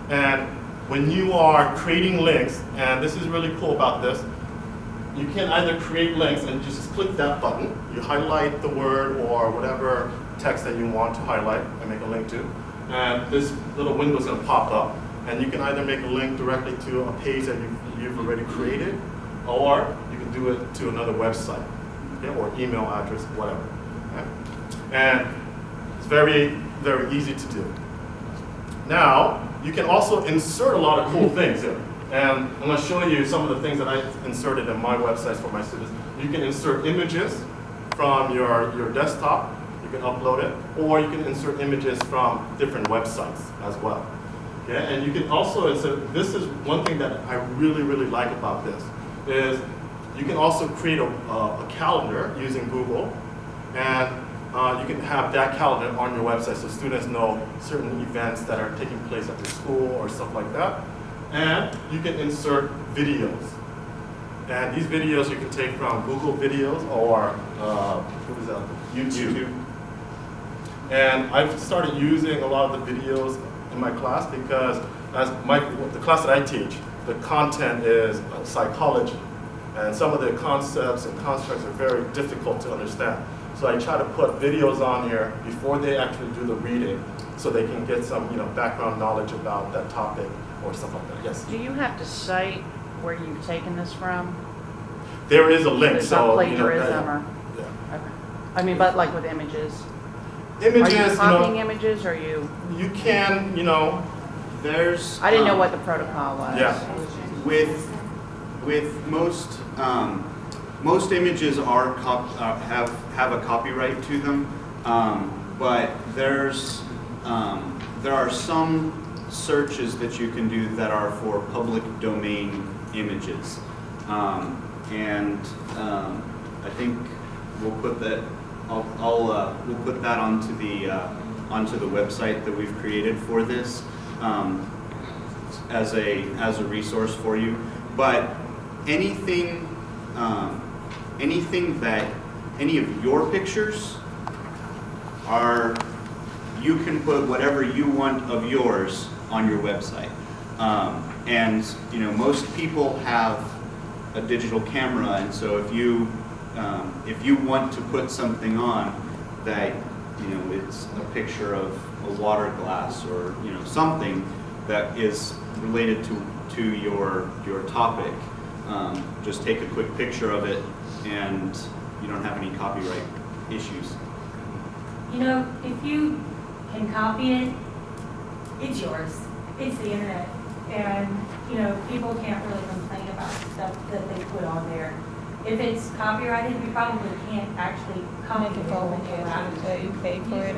And when you are creating links, and this is really cool about this, you can either create links and you just click that button. You highlight the word or whatever text that you want to highlight and make a link to. And this little window is going to pop up. And you can either make a link directly to a page that you've already created, or you can do it to another website, okay, or email address, whatever. Okay? And it's very, very easy to do. Now, you can also insert a lot of cool things here. And I'm going to show you some of the things that I inserted in my websites for my students. You can insert images from your desktop. You can upload it. Or you can insert images from different websites as well. Okay? And you can also insert, this is one thing that I really, really like about this, is you can also create a calendar using Google. And you can have that calendar on your website so students know certain events that are taking place at their school or stuff like that. And you can insert videos. And these videos you can take from Google Videos or what is that? YouTube. And I've started using a lot of the videos in my class because the class that I teach, the content is psychology. And some of the concepts and constructs are very difficult to understand. So I try to put videos on here before they actually do the reading so they can get some background knowledge about that topic or stuff like that. Yes? Do you have to cite where you've taken this from? There is a link. There's so not plagiarism or? Yeah. Okay. I mean, but like with images? Images, are you copying images or you? You can, there's... I didn't know what the protocol was. Yeah. With most images are have a copyright to them, but there are some searches that you can do that are for public domain images, and I think we'll put that. We'll put that onto the website that we've created for this as a resource for you. But anything that any of your pictures are, you can put whatever you want of yours on your website. And most people have a digital camera, and so if you want to put something on that it's a picture of a water glass or something that is related to your topic, just take a quick picture of it, and you don't have any copyright issues. If you can copy it, it's yours. It's the internet, and people can't really complain about stuff that they put on there. If it's copyrighted, we probably can't actually come into full with it. You pay for it.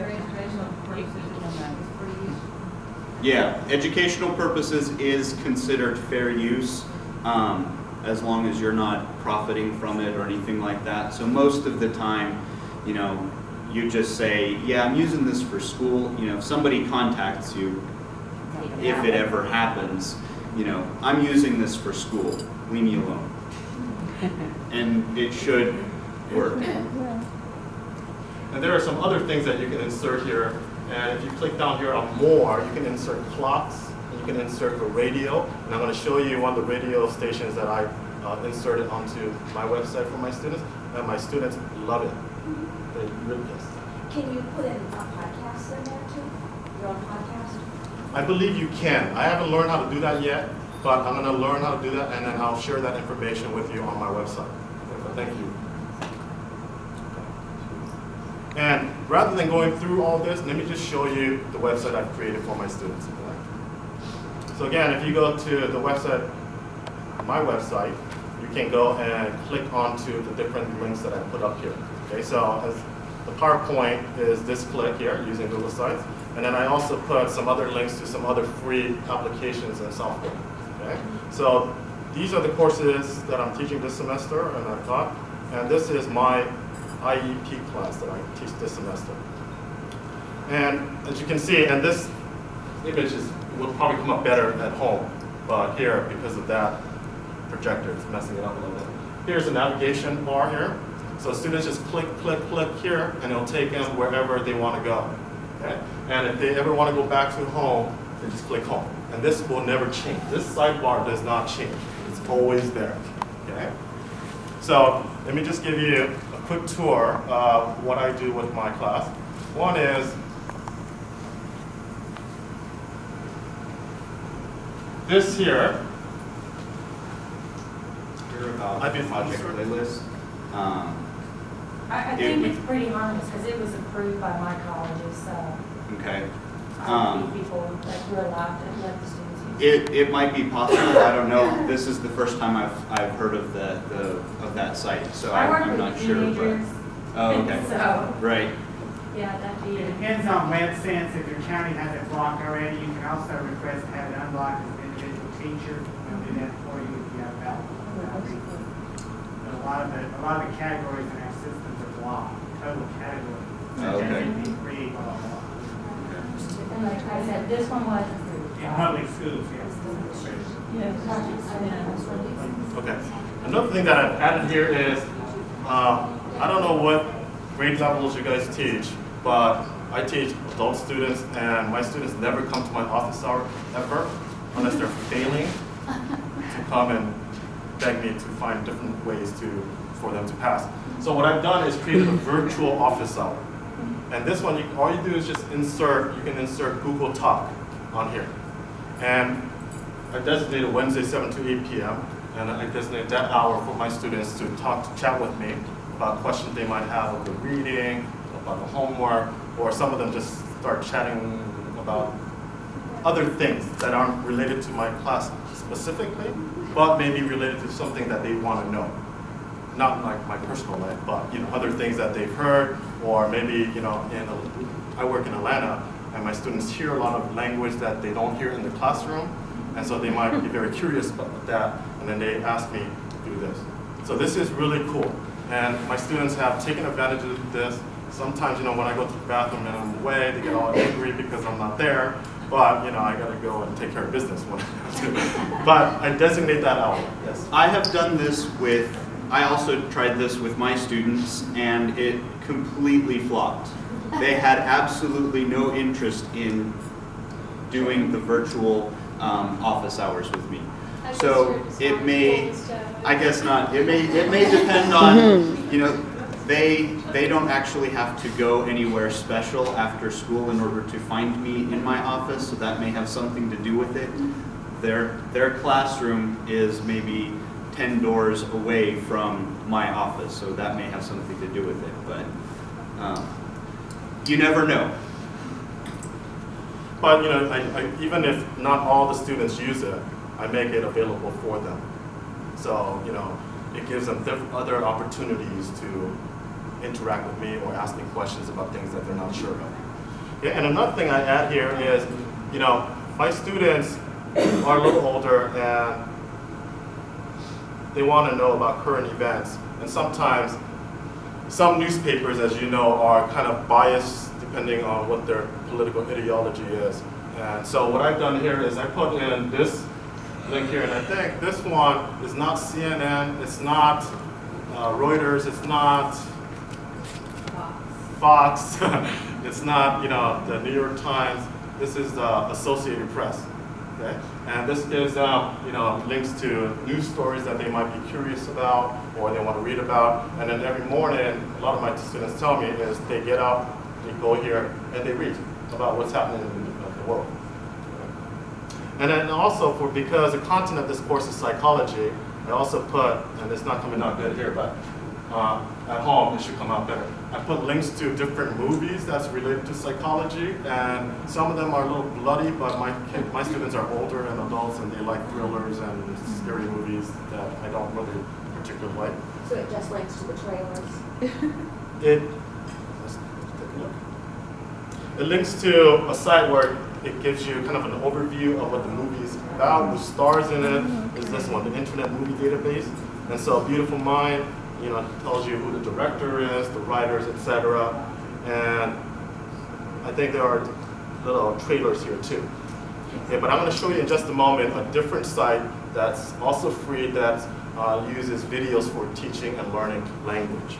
Yeah, educational purposes is considered fair use, as long as you're not profiting from it or anything like that. So most of the time, you just say, yeah, I'm using this for school. If somebody contacts you, if it ever happens, I'm using this for school. Leave me alone. And it should work. And there are some other things that you can insert here. And if you click down here on more, you can insert clocks, and you can insert a radio. And I'm going to show you one of the radio stations that I inserted onto my website for my students. And my students love it. They really yes. Can you put in a podcast in there too? Your own podcast? I believe you can. I haven't learned how to do that yet, but I'm going to learn how to do that, and then I'll share that information with you on my website. So thank you. And rather than going through all this, let me just show you the website I've created for my students. So again, if you go to the website, my website, you can go and click onto the different links that I put up here. Okay, so as the PowerPoint is this click here using Google Sites, and then I also put some other links to some other free applications and software. Okay, so these are the courses that I'm teaching this semester, and I've taught, and this is my IEP class that I teach this semester. And as you can see, and this image will probably come up better at home, but here, because of that projector, it's messing it up a little bit. Here's a navigation bar here. So students just click, click, click here, and it'll take them wherever they want to go. Okay? And if they ever want to go back to home, they just click home. And this will never change. This sidebar does not change. It's always there. Okay? So let me just give you a quick tour of what I do with my class. One is this here. Hear about I've been project playlist. I think it's pretty harmless because it was approved by my colleges, so Okay. I think people that were allowed to let the students use it. It might be possible. I don't know. This is the first time I've heard of that site, so I work I'm with not sure. teenagers. But oh, okay. So, Right. yeah, that'd be It it. depends on WebSense. If your county has it blocked already, you can also request to have it unblocked as an individual teacher. They'll do that for you if you have boundaries. But a lot of the categories in our systems are blocked, total categories. Okay. Read, blah, blah, blah. And like I said, this one was approved. In public schools, yes. Okay. Another thing that I've added here is, I don't know what grade levels you guys teach, but I teach adult students, and my students never come to my office hour ever, unless they're failing to come and beg me to find different ways for them to pass. So what I've done is created a virtual office hour. And this one, all you do is just you can insert Google Talk on here. And I designated Wednesday 7 to 8 p.m. And I designated that hour for my students to chat with me about questions they might have of the reading, about the homework, or some of them just start chatting about other things that aren't related to my class specifically, but maybe related to something that they want to know. Not like my personal life, but other things that they've heard, or maybe I work in Atlanta, and my students hear a lot of language that they don't hear in the classroom, and so they might be very curious about that, and then they ask me to do this. So this is really cool, and my students have taken advantage of this. Sometimes, when I go to the bathroom and I'm away, they get all angry because I'm not there, but I gotta go and take care of business when I have to. But I designate that hour. Yes. I have done this I also tried this with my students, and it completely flopped. They had absolutely no interest in doing the virtual office hours with me. So it may, I guess not. It may depend on, they don't actually have to go anywhere special after school in order to find me in my office, so that may have something to do with it. Their classroom is maybe 10 doors away from my office, so that may have something to do with it, but you never know. But even if not all the students use it, I make it available for them. So it gives them other opportunities to interact with me or ask me questions about things that they're not sure of. Yeah, and another thing I add here is, my students are a little older and they want to know about current events. And sometimes some newspapers, as you know, are kind of biased depending on what their political ideology is. And so what I've done here is I put in this link here, and I think this one is not CNN, it's not Reuters, it's not Fox, it's not the New York Times. This is the Associated Press. Okay? And this gives them links to news stories that they might be curious about or they want to read about. And then every morning, a lot of my students tell me is they get up, they go here, and they read about what's happening in the world. And then also, because the content of this course is psychology, I also put, and it's not coming out good here, but at home it should come out better. I put links to different movies that's related to psychology, and some of them are a little bloody, but my students are older and adults, and they like thrillers and scary movies that I don't really particularly like. So it just links to the trailers? Let's take a look. It links to a site where it gives you kind of an overview of what the movie is about, who stars in it. Is this one, the Internet Movie Database? And so Beautiful Mind, tells you who the director is, the writers, etc. And I think there are little trailers here too. Okay, but I'm going to show you in just a moment a different site that's also free that uses videos for teaching and learning language.